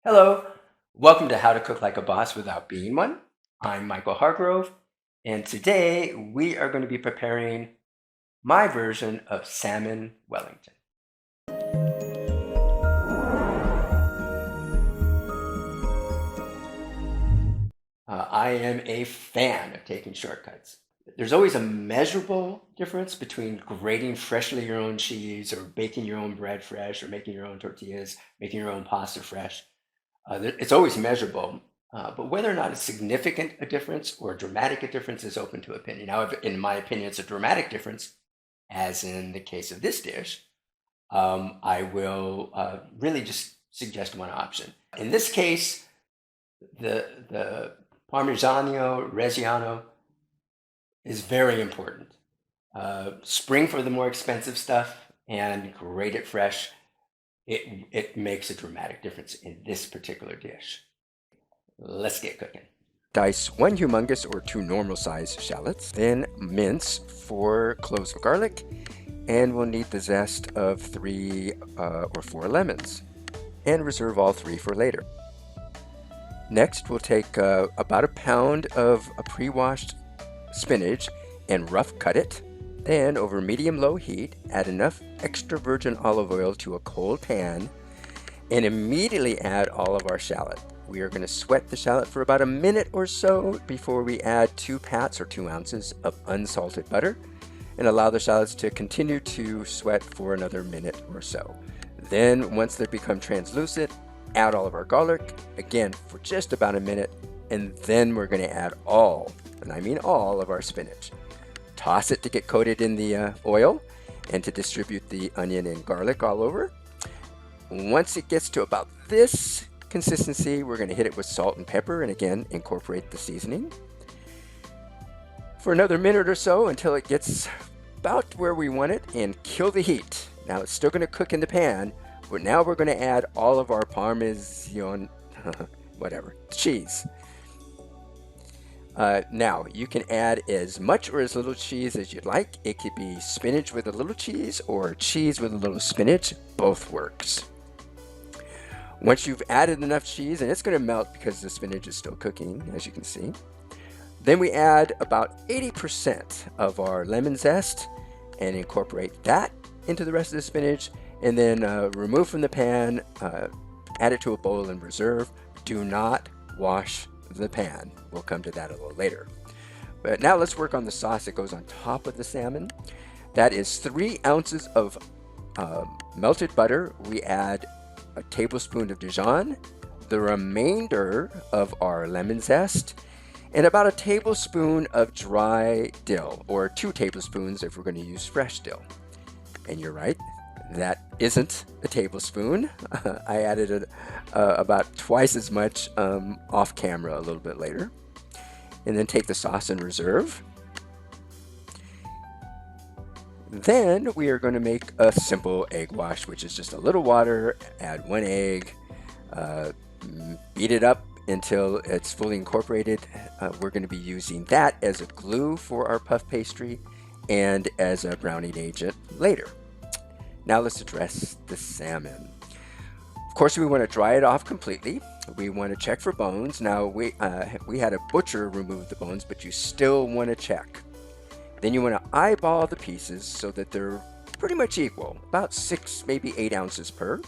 Hello, welcome to How to Cook Like a Boss Without Being One. I'm Michael Hargrove, and today we are going to be preparing my version of Salmon Wellington. I am a fan of taking shortcuts. There's always a measurable difference between grating freshly your own cheese or baking your own bread fresh or making your own tortillas, making your own pasta fresh. It's always measurable, but whether or not it's significant a difference or dramatic a difference is open to opinion. Now, in my opinion, it's a dramatic difference, as in the case of this dish, I will really just suggest one option. In this case, the Parmigiano-Reggiano is very important. Spring for the more expensive stuff and grate it fresh. It makes a dramatic difference in this particular dish. Let's get cooking. Dice 1 humongous or 2 normal sized shallots, then mince 4 cloves of garlic, and we'll need the zest of 3 or 4 lemons, and reserve all 3 for later. Next, we'll take about a pound of a pre-washed spinach and rough cut it. Then, over medium-low heat, add enough extra virgin olive oil to a cold pan and immediately add all of our shallot. We are going to sweat the shallot for about a minute or so before we add 2 pats or 2 ounces of unsalted butter and allow the shallots to continue to sweat for another minute or so. Then, once they become translucent, add all of our garlic, again for just about a minute, and then we're going to add all, and I mean all, of our spinach. Toss it to get coated in the oil and to distribute the onion and garlic all over. Once it gets to about this consistency, we're going to hit it with salt and pepper and again incorporate the seasoning for another minute or so until it gets about where we want it and kill the heat. Now it's still going to cook in the pan, but now we're going to add all of our Parmesan, cheese. Now, you can add as much or as little cheese as you'd like. It could be spinach with a little cheese or cheese with a little spinach. Both works. Once you've added enough cheese, and it's going to melt because the spinach is still cooking, as you can see, then we add about 80% of our lemon zest and incorporate that into the rest of the spinach, and then remove from the pan, add it to a bowl and reserve. Do not wash the pan. We'll come to that a little later. But now let's work on the sauce that goes on top of the salmon. That is 3 ounces of melted butter. We add a tablespoon of Dijon, the remainder of our lemon zest, and about a tablespoon of dry dill, or 2 tablespoons if we're going to use fresh dill. And you're right, that isn't a tablespoon. I added about twice as much off camera a little bit later. And then take the sauce and reserve. Then we are going to make a simple egg wash, which is just a little water, add 1 egg, beat it up until it's fully incorporated. We're going to be using that as a glue for our puff pastry and as a browning agent later. Now let's address the salmon. Of course, we want to dry it off completely. We want to check for bones. Now, we had a butcher remove the bones, but you still want to check. Then you want to eyeball the pieces so that they're pretty much equal, about 6, maybe 8 ounces per.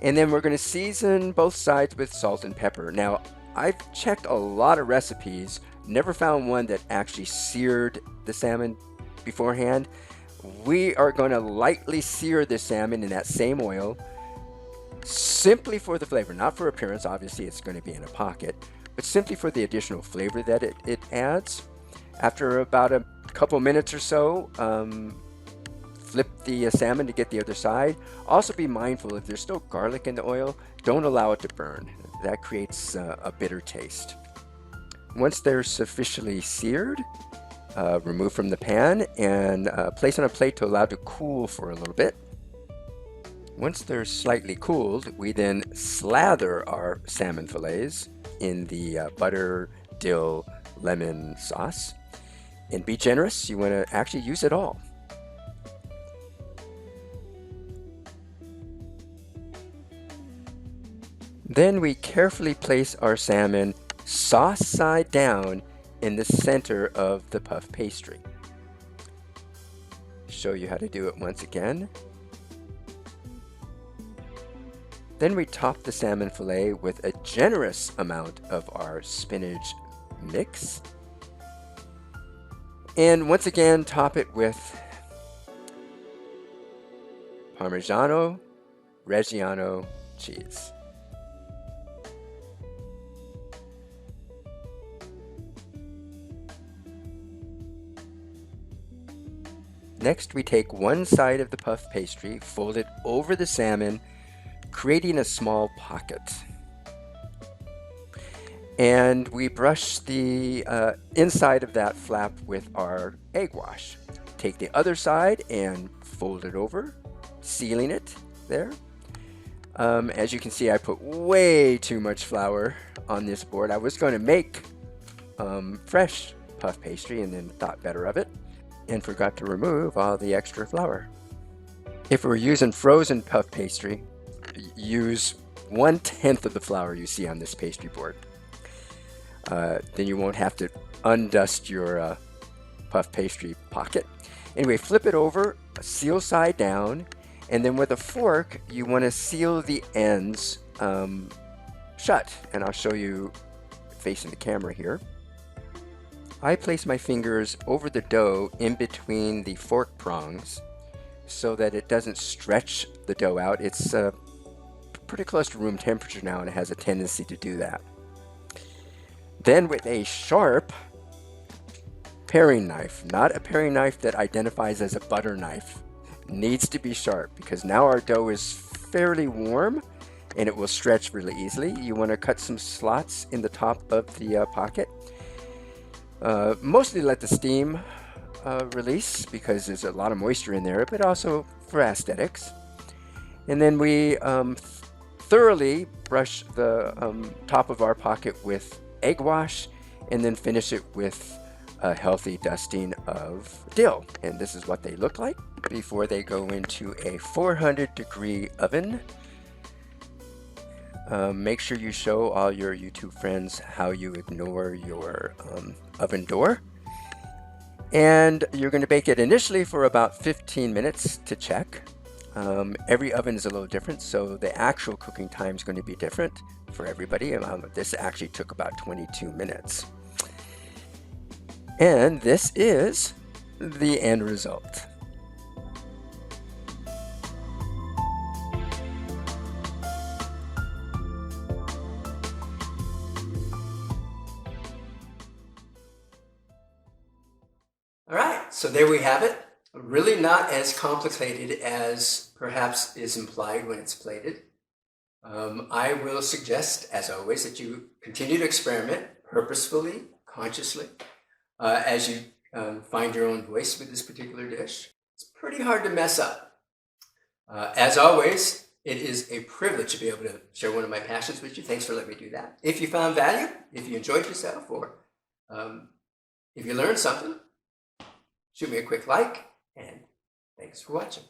And then we're going to season both sides with salt and pepper. Now, I've checked a lot of recipes, never found one that actually seared the salmon beforehand. We are going to lightly sear the salmon in that same oil, simply for the flavor, not for appearance. Obviously, it's going to be in a pocket, but simply for the additional flavor that it adds. After about a couple minutes or so, flip the salmon to get the other side. Also be mindful, if there's still garlic in the oil, don't allow it to burn. That creates a bitter taste. Once they're sufficiently seared, remove from the pan and place on a plate to allow to cool for a little bit. Once they're slightly cooled, we then slather our salmon fillets in the butter, dill, lemon sauce. And be generous, you want to actually use it all. Then we carefully place our salmon sauce side down in the center of the puff pastry. Show you how to do it once again. Then we top the salmon fillet with a generous amount of our spinach mix. And once again, top it with Parmigiano-Reggiano cheese. Next, we take one side of the puff pastry, fold it over the salmon, creating a small pocket. And we brush the inside of that flap with our egg wash. Take the other side and fold it over, sealing it there. As you can see, I put way too much flour on this board. I was going to make fresh puff pastry and then thought better of it and forgot to remove all the extra flour. If we're using frozen puff pastry, use 1/10 of the flour you see on this pastry board. Then you won't have to undust your puff pastry pocket. Anyway, flip it over, seal side down, and then with a fork, you want to seal the ends shut. And I'll show you facing the camera here. I place my fingers over the dough in between the fork prongs so that it doesn't stretch the dough out. It's pretty close to room temperature now, and it has a tendency to do that. Then with a sharp paring knife, not a paring knife that identifies as a butter knife, needs to be sharp because now our dough is fairly warm and it will stretch really easily. You want to cut some slots in the top of the pocket. Mostly let the steam release because there's a lot of moisture in there, but also for aesthetics. And then we thoroughly brush the top of our pocket with egg wash and then finish it with a healthy dusting of dill. And this is what they look like before they go into a 400-degree oven. Make sure you show all your YouTube friends how you ignore your oven door. And you're going to bake it initially for about 15 minutes to check. Every oven is a little different, so the actual cooking time is going to be different for everybody. This actually took about 22 minutes. And this is the end result. All right, so there we have it. Really not as complicated as perhaps is implied when it's plated. I will suggest, as always, that you continue to experiment purposefully, consciously, as you find your own voice with this particular dish. It's pretty hard to mess up. As always, it is a privilege to be able to share one of my passions with you. Thanks for letting me do that. If you found value, if you enjoyed yourself, or if you learned something, shoot me a quick like, and thanks for watching.